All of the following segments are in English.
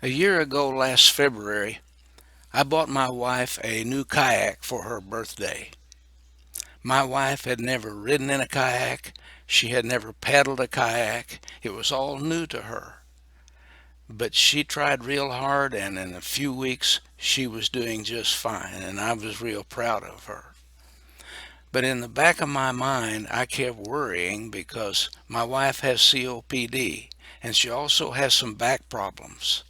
A year ago last February, I bought my wife a new kayak for her birthday. My wife had never ridden in a kayak. She had never paddled a kayak. It was all new to her. But she tried real hard, and in a few weeks, she was doing just fine, and I was real proud of her. But in the back of my mind, I kept worrying because my wife has COPD, and she also has some back problems.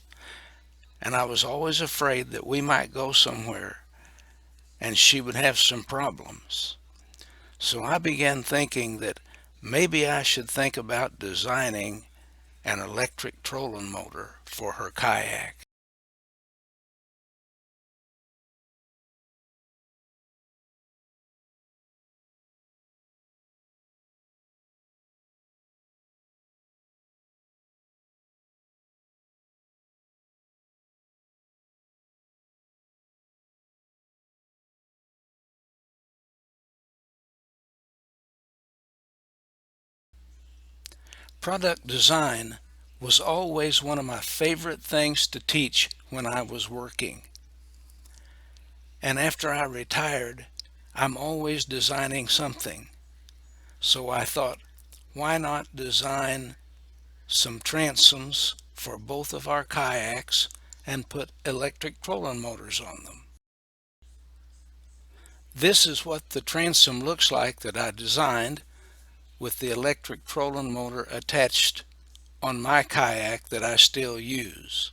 And I was always afraid that we might go somewhere and she would have some problems. So I began thinking that maybe I should think about designing an electric trolling motor for her kayak. Product design was always one of my favorite things to teach when I was working. And after I retired, I'm always designing something. So I thought, why not design some transoms for both of our kayaks and put electric trolling motors on them? This is what the transom looks like that I designed with the electric trolling motor attached on my kayak that I still use.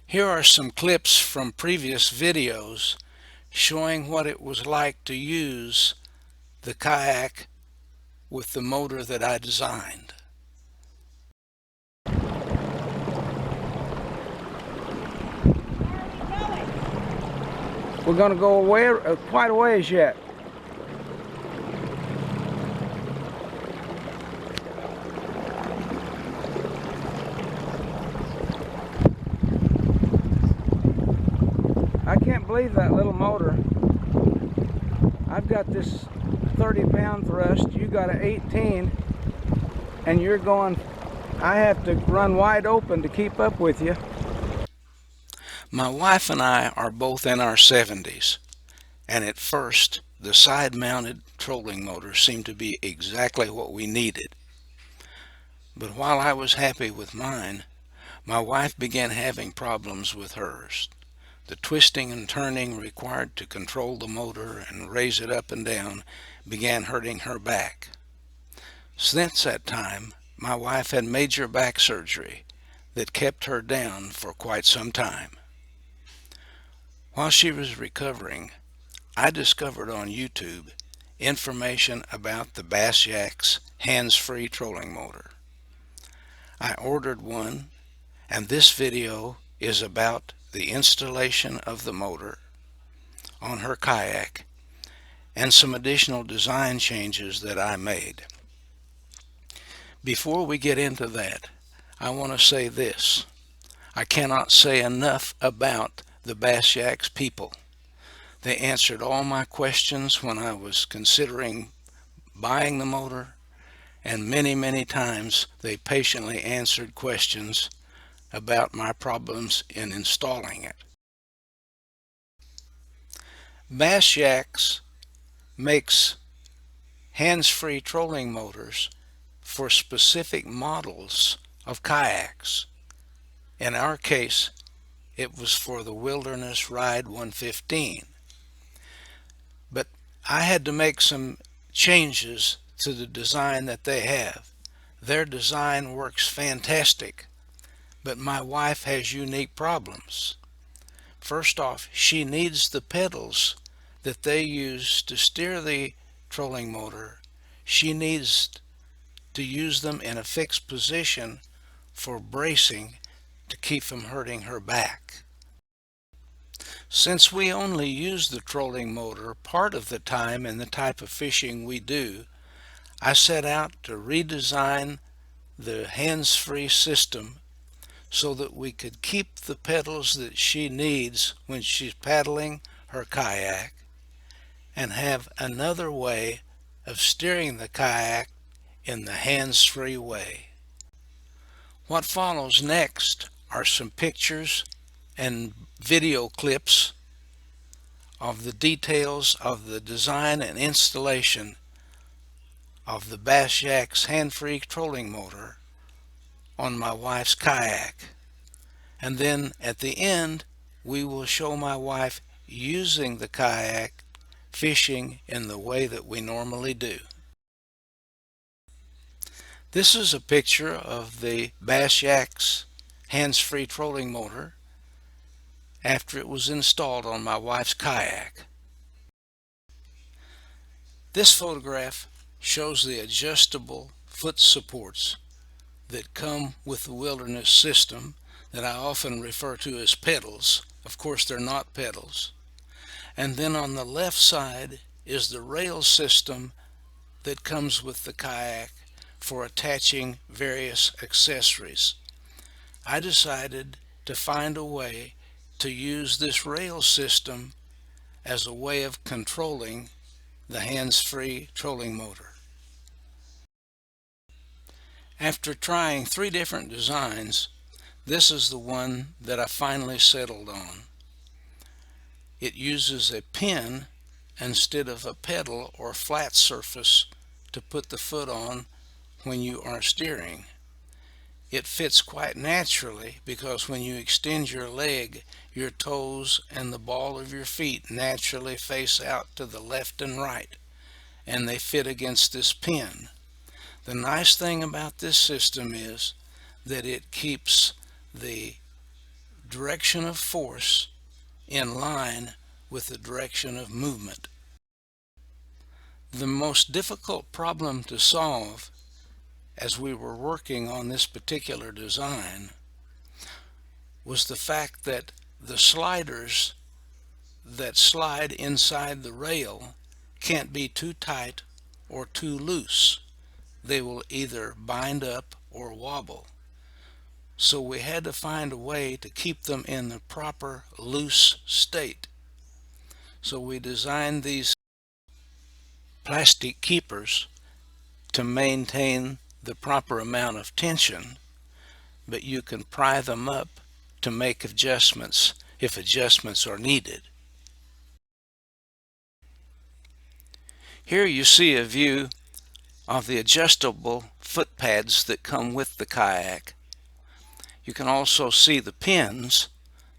Here are some clips from previous videos showing what it was like to use the kayak with the motor that I designed. We're going to go away quite a ways yet. I can't believe that little motor. I've got this 30-pound thrust, you got an 18, and you're going, I have to run wide open to keep up with you. My wife and I are both in our 70s, and at first the side-mounted trolling motor seemed to be exactly what we needed. But while I was happy with mine, my wife began having problems with hers. The twisting and turning required to control the motor and raise it up and down began hurting her back. Since that time, my wife had major back surgery that kept her down for quite some time. While she was recovering, I discovered on YouTube information about the Bassyaks hands-free trolling motor. I ordered one, and this video is about the installation of the motor on her kayak and some additional design changes that I made. Before we get into that, I want to say this. I cannot say enough about the Bassyaks people. They answered all my questions when I was considering buying the motor, and many times they patiently answered questions about my problems in installing it. Bassyaks makes hands-free trolling motors for specific models of kayaks. In our case, it was for the Wilderness Ride 115. But I had to make some changes to the design that they have. Their design works fantastic, but my wife has unique problems. First off, she needs the pedals that they use to steer the trolling motor. She needs to use them in a fixed position for bracing to keep from hurting her back. Since we only use the trolling motor part of the time in the type of fishing we do, I set out to redesign the hands-free system so that we could keep the pedals that she needs when she's paddling her kayak and have another way of steering the kayak in the hands-free way. What follows next are some pictures and video clips of the details of the design and installation of the Bassyaks hand-free trolling motor on my wife's kayak. And then at the end, we will show my wife using the kayak fishing in the way that we normally do. This is a picture of the Bassyaks hands-free trolling motor after it was installed on my wife's kayak. This photograph shows the adjustable foot supports that come with the Wilderness system that I often refer to as pedals. Of course, they're not pedals. And then on the left side is the rail system that comes with the kayak for attaching various accessories. I decided to find a way to use this rail system as a way of controlling the hands-free trolling motor. After trying 3 different designs, this is the one that I finally settled on. It uses a pin instead of a pedal or flat surface to put the foot on when you are steering. It fits quite naturally because when you extend your leg, your toes and the ball of your feet naturally face out to the left and right, and they fit against this pin. The nice thing about this system is that it keeps the direction of force in line with the direction of movement. The most difficult problem to solve as we were working on this particular design was the fact that the sliders that slide inside the rail can't be too tight or too loose. They will either bind up or wobble. So we had to find a way to keep them in the proper loose state. So we designed these plastic keepers to maintain the proper amount of tension, but you can pry them up to make adjustments if adjustments are needed. Here you see a view of the adjustable foot pads that come with the kayak. You can also see the pins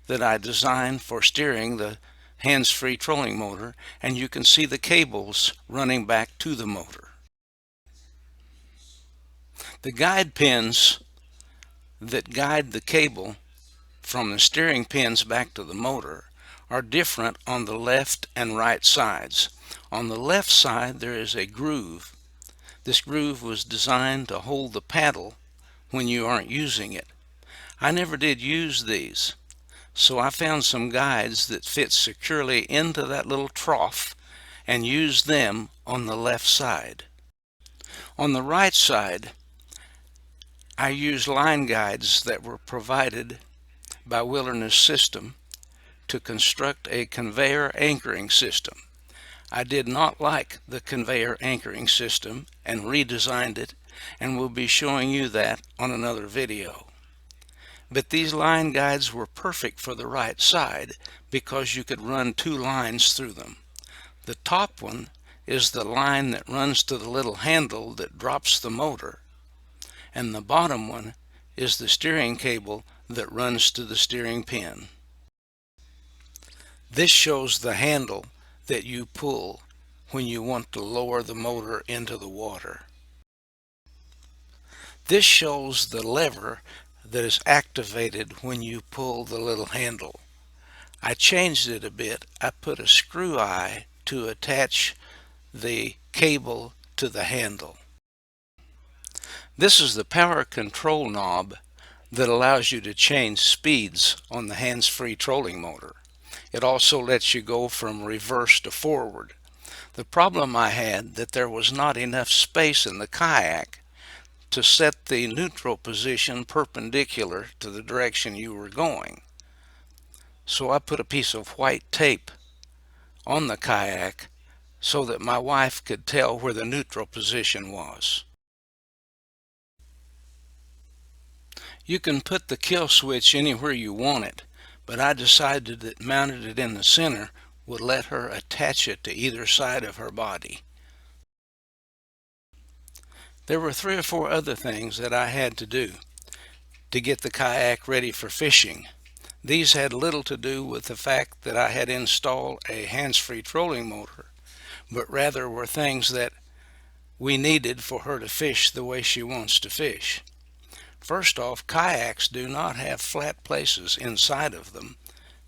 that I designed for steering the hands-free trolling motor, and you can see the cables running back to the motor. The guide pins that guide the cable from the steering pins back to the motor are different on the left and right sides. On the left side there is a groove. This groove was designed to hold the paddle when you aren't using it. I never did use these, so I found some guides that fit securely into that little trough and used them on the left side. On the right side, I used line guides that were provided by Wilderness System to construct a conveyor anchoring system. I did not like the conveyor anchoring system and redesigned it, and will be showing you that on another video. But these line guides were perfect for the right side because you could run 2 lines through them. The top one is the line that runs to the little handle that drops the motor, and the bottom one is the steering cable that runs to the steering pin. This shows the handle that you pull when you want to lower the motor into the water. This shows the lever that is activated when you pull the little handle. I changed it a bit. I put a screw eye to attach the cable to the handle. This is the power control knob that allows you to change speeds on the hands-free trolling motor. It also lets you go from reverse to forward. The problem I had that there was not enough space in the kayak to set the neutral position perpendicular to the direction you were going. So I put a piece of white tape on the kayak so that my wife could tell where the neutral position was. You can put the kill switch anywhere you want it, but I decided that mounting it in the center would let her attach it to either side of her body. There were 3 or 4 other things that I had to do to get the kayak ready for fishing. These had little to do with the fact that I had installed a hands-free trolling motor, but rather were things that we needed for her to fish the way she wants to fish. First off, kayaks do not have flat places inside of them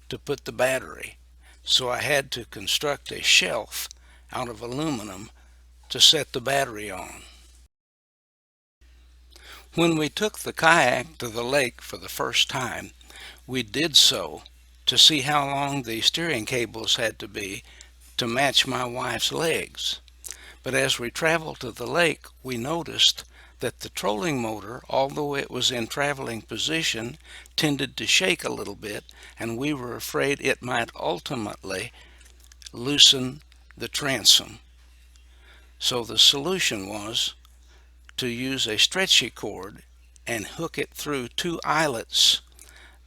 to put the battery, so I had to construct a shelf out of aluminum to set the battery on. When we took the kayak to the lake for the first time, we did so to see how long the steering cables had to be to match my wife's legs. But as we traveled to the lake, we noticed that the trolling motor, although it was in traveling position, tended to shake a little bit, and we were afraid it might ultimately loosen the transom. So the solution was to use a stretchy cord and hook it through 2 eyelets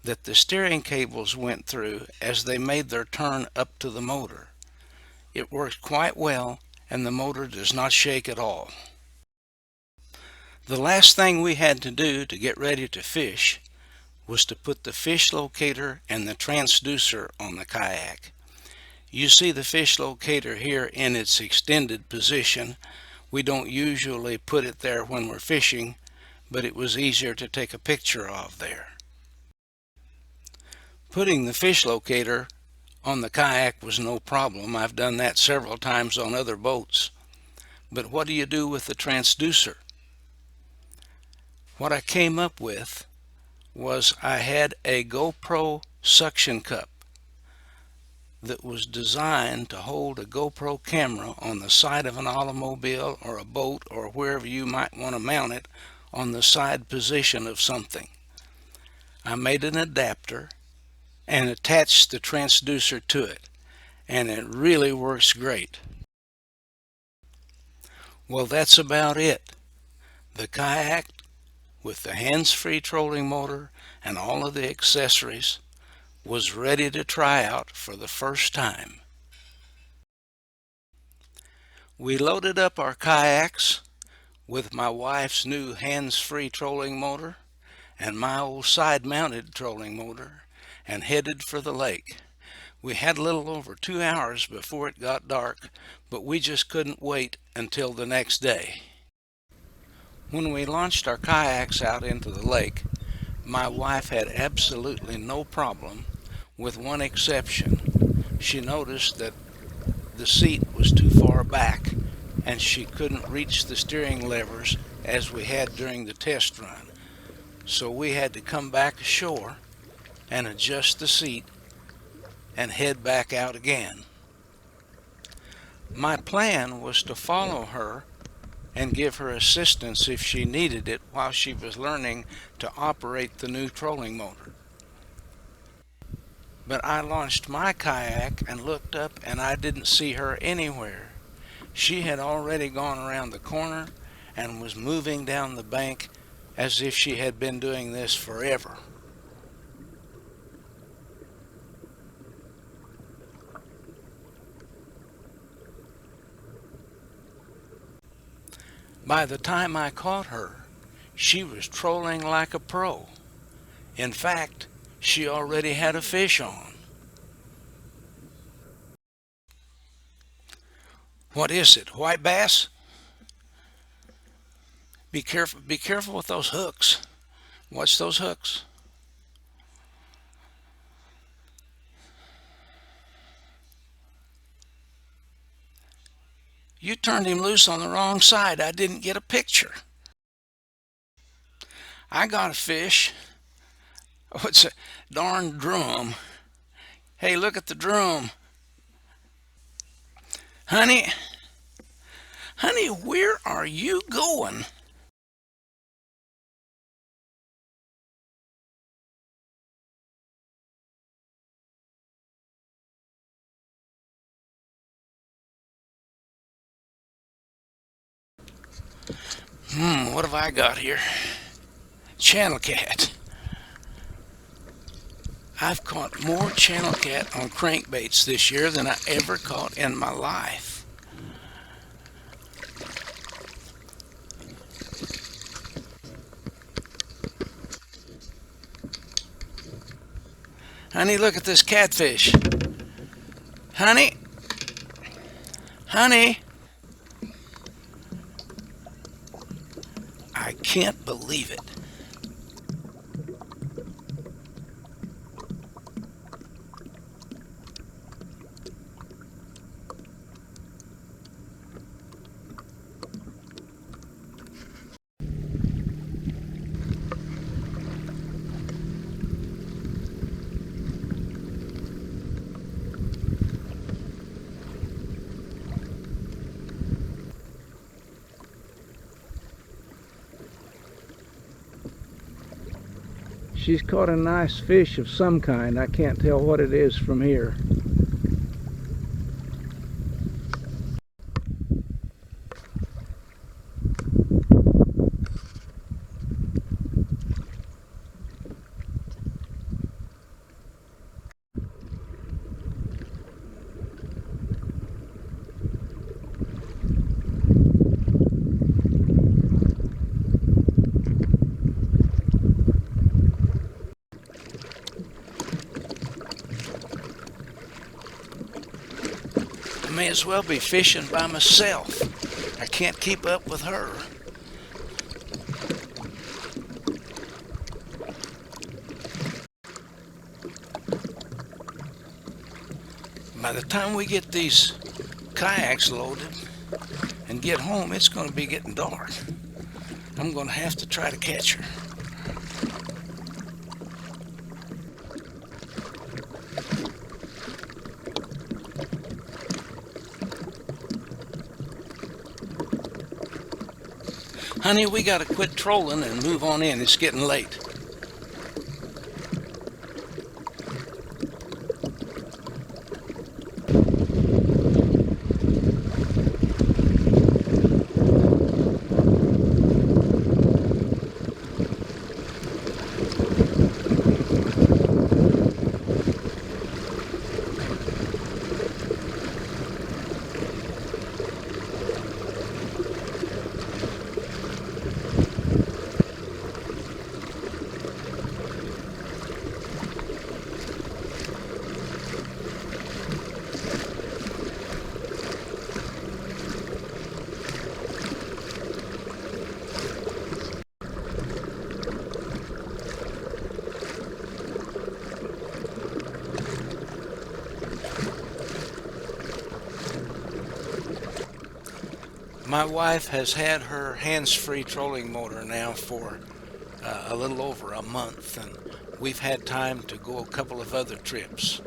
that the steering cables went through as they made their turn up to the motor. It worked quite well, and the motor does not shake at all. The last thing we had to do to get ready to fish was to put the fish locator and the transducer on the kayak. You see the fish locator here in its extended position. We don't usually put it there when we're fishing, but it was easier to take a picture of there. Putting the fish locator on the kayak was no problem. I've done that several times on other boats. But what do you do with the transducer? What I came up with was I had a GoPro suction cup that was designed to hold a GoPro camera on the side of an automobile or a boat or wherever you might want to mount it on the side position of something. I made an adapter and attached the transducer to it, and it really works great. Well, that's about it. The kayak with the hands-free trolling motor and all of the accessories was ready to try out for the first time. We loaded up our kayaks with my wife's new hands-free trolling motor and my old side-mounted trolling motor and headed for the lake. We had a little over 2 hours before it got dark, but we just couldn't wait until the next day. When we launched our kayaks out into the lake, my wife had absolutely no problem, with one exception. She noticed that the seat was too far back and she couldn't reach the steering levers as we had during the test run. So we had to come back ashore and adjust the seat and head back out again. My plan was to follow her and give her assistance if she needed it while she was learning to operate the new trolling motor. But I launched my kayak and looked up and I didn't see her anywhere. She had already gone around the corner and was moving down the bank as if she had been doing this forever. By the time I caught her, she was trolling like a pro. In fact, she already had a fish on. What is it, white bass? Be careful with those hooks. Watch those hooks. You turned him loose on the wrong side. I didn't get a picture. I got a fish. Oh, it's a darn drum. Hey, look at the drum. Honey, where are you going? What have I got here? Channel cat. I've caught more channel cat on crankbaits this year than I ever caught in my life. Honey, look at this catfish. Honey, honey. I can't believe it. She's caught a nice fish of some kind. I can't tell what it is from here. I may as well be fishing by myself. I can't keep up with her. By the time we get these kayaks loaded and get home, it's going to be getting dark. I'm going to have to try to catch her. Honey, we got to quit trolling and move on in. It's getting late. My wife has had her hands-free trolling motor now for a little over a month, and we've had time to go a couple of other trips.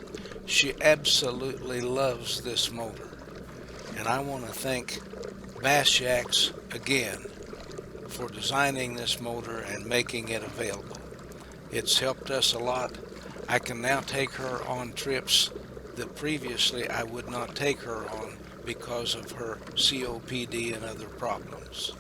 She absolutely loves this motor, and I want to thank Bassyaks again for designing this motor and making it available. It's helped us a lot. I can now take her on trips that previously I would not take her on because of her COPD and other problems.